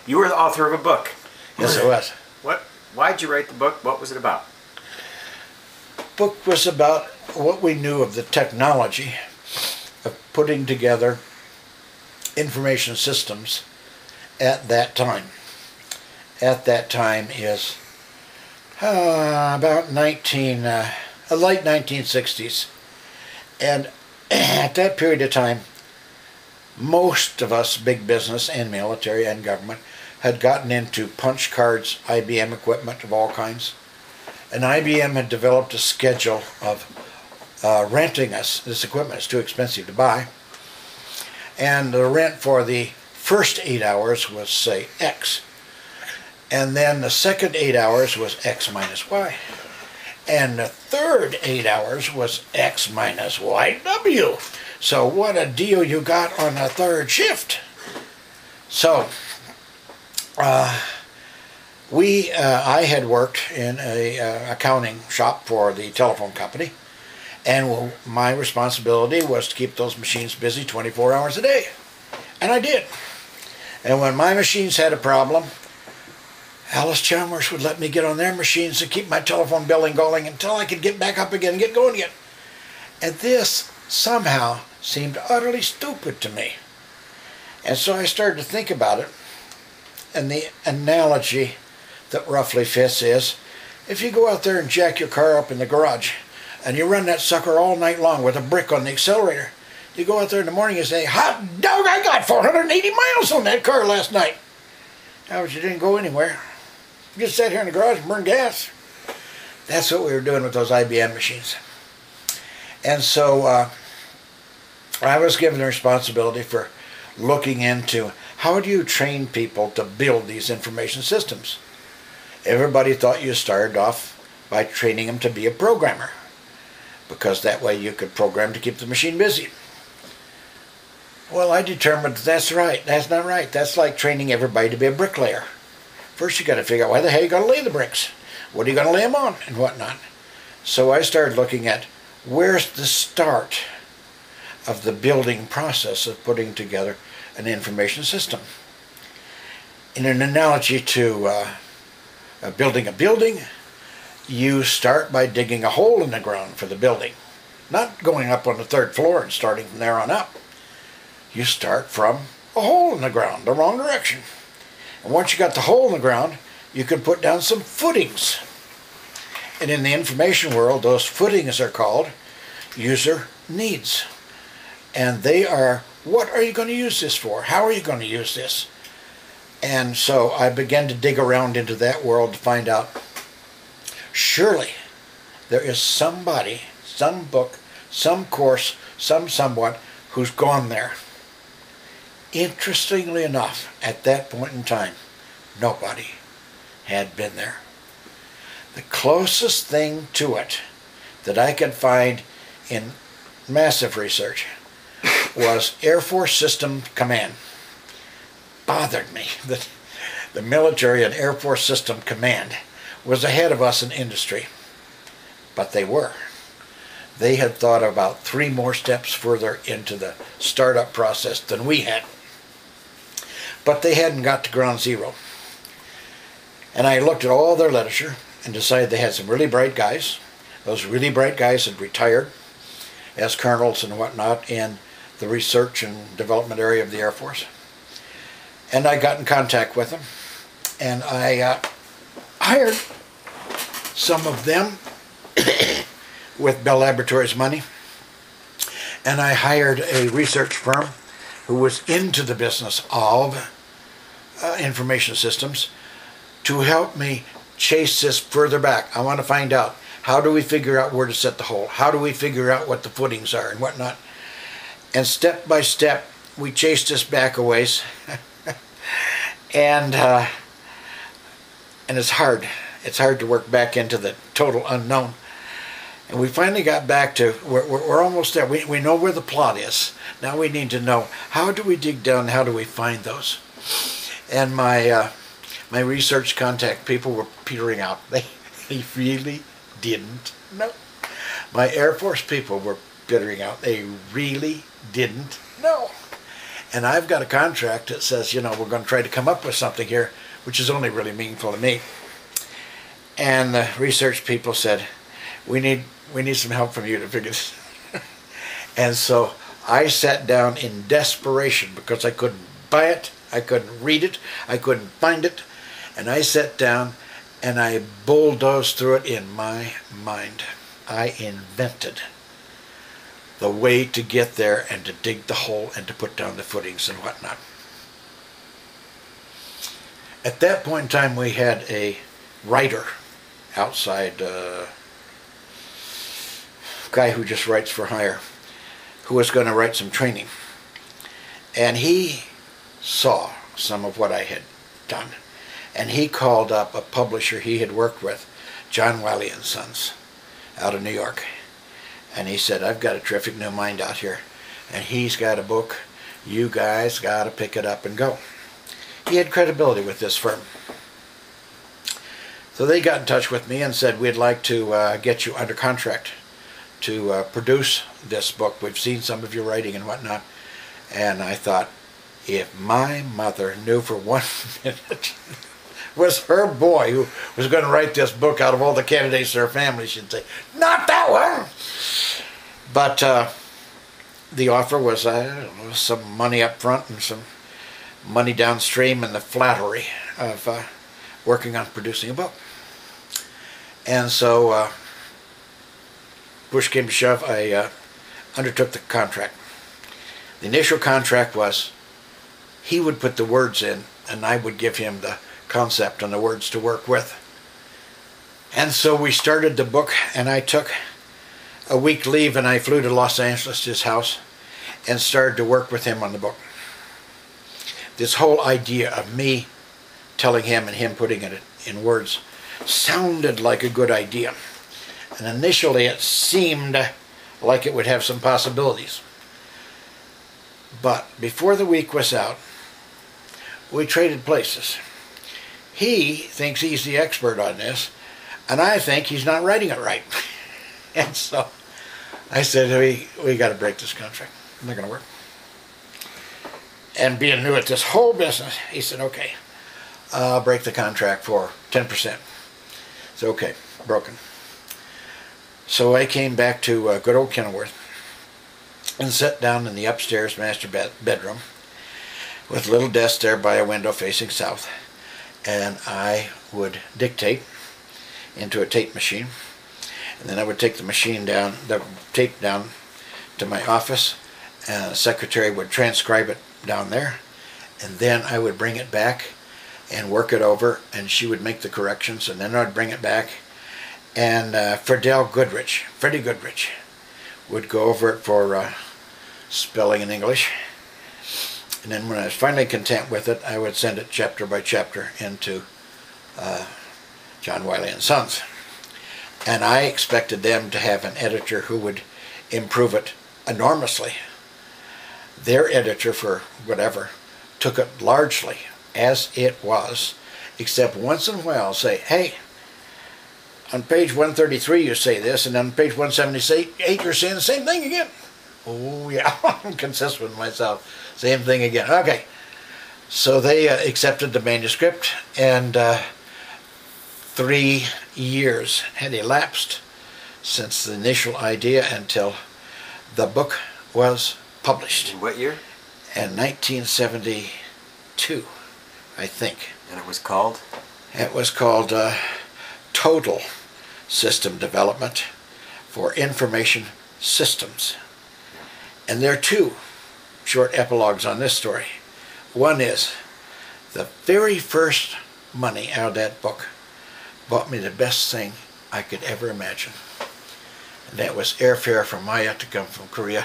You were the author of a book. Yes, I was. Why'd you write the book? What was it about? The book was about what we knew of the technology of putting together information systems at that time. At that time is about late 1960s. And at that period of time, most of us, big business and military and government, had gotten into punch cards, IBM equipment of all kinds. And IBM had developed a schedule of renting us this equipment. It's too expensive to buy. And the rent for the first 8 hours was, say, X. And then the second 8 hours was X minus Y. And the third 8 hours was X minus YW. So what a deal you got on the third shift. So I had worked in a accounting shop for the telephone company, and my responsibility was to keep those machines busy 24 hours a day. And I did. And when my machines had a problem, Alice Chalmers would let me get on their machines to keep my telephone billing going until I could get back up again and get going again. And this somehow seemed utterly stupid to me. And so I started to think about it. And the analogy that roughly fits is, if you go out there and jack your car up in the garage and you run that sucker all night long with a brick on the accelerator, you go out there in the morning and say, hot dog, I got 480 miles on that car last night. How was you didn't go anywhere? You just sat here in the garage and burned gas. That's what we were doing with those IBM machines. And so I was given the responsibility for looking into how do you train people to build these information systems. Everybody thought you started off by training them to be a programmer, because that way you could program to keep the machine busy. Well, I determined that's right. That's not right. That's like training everybody to be a bricklayer. First you got to figure out why the hell you got to lay the bricks. What are you going to lay them on and whatnot. So I started looking at where's the start of the building process of putting together an information system. In an analogy to building a building, you start by digging a hole in the ground for the building. Not going up on the third floor and starting from there on up. You start from a hole in the ground, the wrong direction. And once you got the hole in the ground, you can put down some footings. And in the information world, those footings are called user needs. And they are, what are you going to use this for? How are you going to use this? And so I began to dig around into that world to find out, surely there is somebody, some book, some course, somewhat who's gone there. Interestingly enough, at that point in time, nobody had been there. The closest thing to it that I could find in massive research was Air Force System Command. Bothered me that the military and Air Force System Command was ahead of us in industry. But they were. They had thought about 3 more steps further into the startup process than we had. But they hadn't got to ground zero. And I looked at all their literature and decided they had some really bright guys. Those really bright guys had retired as colonels and whatnot in the research and development area of the Air Force. And I got in contact with them, and I hired some of them with Bell Laboratories money, and I hired a research firm who was into the business of information systems to help me chase this further back. I want to find out, how do we figure out where to set the hole? How do we figure out what the footings are and whatnot? And step by step, we chased this back a ways. And it's hard. It's hard to work back into the total unknown. And we finally got back to, we're almost there. We know where the plot is. Now we need to know, how do we dig down, how do we find those? And my research contact people were petering out. They really didn't know. My Air Force people were petering out. They really didn't know. And I've got a contract that says, we're going to try to come up with something here, which is only really meaningful to me. And the research people said, we need some help from you to figure this. And so I sat down in desperation because I couldn't buy it, I couldn't read it, I couldn't find it. And I sat down and I bulldozed through it in my mind. I invented the way to get there and to dig the hole and to put down the footings and whatnot. At that point in time, we had a writer outside, guy who just writes for hire, who was going to write some training. And he saw some of what I had done. And he called up a publisher he had worked with, John Wiley and Sons, out of New York. And he said, I've got a terrific new mind out here, and he's got a book. You guys got to pick it up and go. He had credibility with this firm. So they got in touch with me and said, we'd like to get you under contract to produce this book. We've seen some of your writing and whatnot. And I thought, if my mother knew for 1 minute was her boy who was going to write this book out of all the candidates in her family, she'd say, not that one. But the offer was, I don't know, some money up front and some money downstream and the flattery of working on producing a book. And so push came to shove, I undertook the contract. The initial contract was he would put the words in and I would give him the concept and the words to work with. And so we started the book, and I took a week leave and I flew to Los Angeles to his house and started to work with him on the book. This whole idea of me telling him and him putting it in words sounded like a good idea. And initially it seemed like it would have some possibilities. But before the week was out, we traded places. He thinks he's the expert on this, and I think he's not writing it right. And so I said, we got to break this contract. It's not going to work. And being new at this whole business, he said, okay, I'll break the contract for 10%. So okay, broken. So I came back to good old Kenilworth and sat down in the upstairs master bedroom with a little desk there by a window facing south. And I would dictate into a tape machine, and then I would take the machine down, the tape down to my office, and the secretary would transcribe it down there, and then I would bring it back and work it over, and she would make the corrections, and then I'd bring it back, and Freddie Goodrich would go over it for spelling in English. And then when I was finally content with it, I would send it chapter by chapter into John Wiley and Sons. And I expected them to have an editor who would improve it enormously. Their editor, for whatever, took it largely as it was, except once in a while say, hey, on page 133 you say this, and on page 178 you're saying the same thing again. Oh yeah, I'm consistent with myself. Same thing again. Okay. So they accepted the manuscript, and 3 years had elapsed since the initial idea until the book was published. In what year? In 1972, I think. And it was called? It was called Total System Development for Information Systems. And there are 2 short epilogues on this story. One is the very first money out of that book bought me the best thing I could ever imagine. And that was airfare from Maya to come from Korea.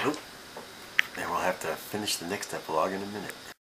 And we'll have to finish the next epilogue in a minute.